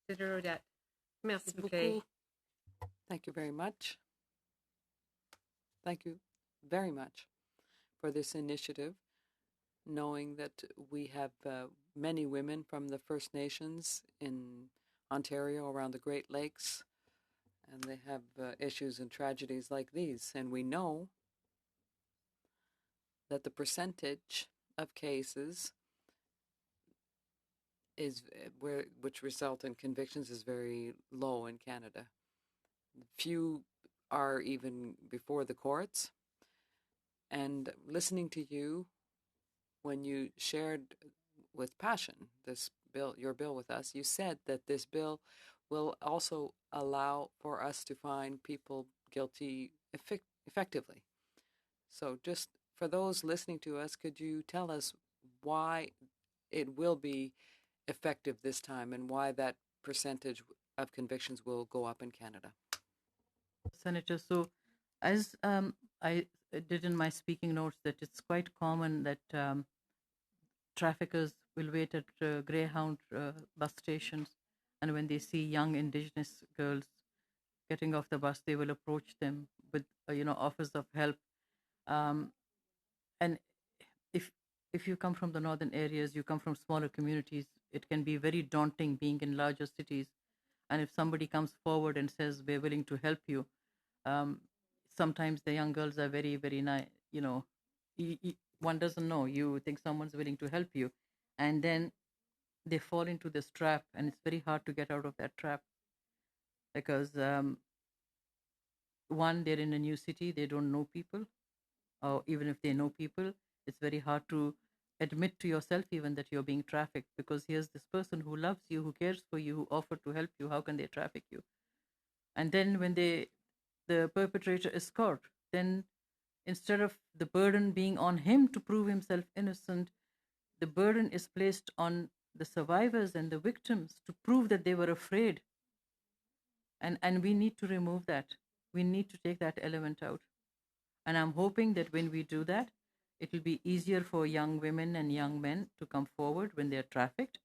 Senator Odette. Merci S'il vous plaît. beaucoup. Thank you very much. Thank you very much for this initiative, knowing that we have many women from the First Nations in Ontario around the Great Lakes, and they have issues and tragedies like these. And we know that the percentage of cases is which result in convictions is very low in Canada. Few are even before the courts. And listening to you when you shared with passion this bill, your bill with us, you said that this bill will also allow for us to find people guilty effectively. So just for those listening to us, could you tell us why it will be effective this time and why that percentage of convictions will go up in Canada? Senator, so as I did in my speaking notes, that it's quite common that traffickers will wait at Greyhound bus stations, and when they see young Indigenous girls getting off the bus, they will approach them with offers of help. And if you come from the northern areas, you come from smaller communities, it can be very daunting being in larger cities. And if somebody comes forward and says we're willing to help you, sometimes the young girls are very, very nice. One doesn't know. You think someone's willing to help you, and then they fall into this trap, and it's very hard to get out of that trap because one, they're in a new city, they don't know people, or even if they know people, it's very hard to admit to yourself even that you're being trafficked, because here's this person who loves you, who cares for you, who offered to help you. How can they traffic you? And then when the perpetrator is caught, then instead of the burden being on him to prove himself innocent, the burden is placed on the survivors and the victims to prove that they were afraid. And we need to remove that. We need to take that element out. And I'm hoping that when we do that, it will be easier for young women and young men to come forward when they're trafficked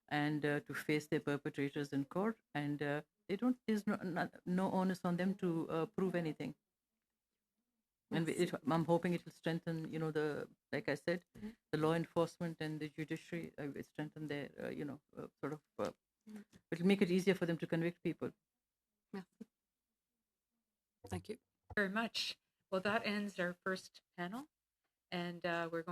and to face their perpetrators in court. And there's no onus on them to prove anything. And I'm hoping it will strengthen, like I said, the law enforcement and the judiciary. It strengthen their, it'll make it easier for them to convict people. Merci. Thank you Very much. Well, that ends our first panel, and we're going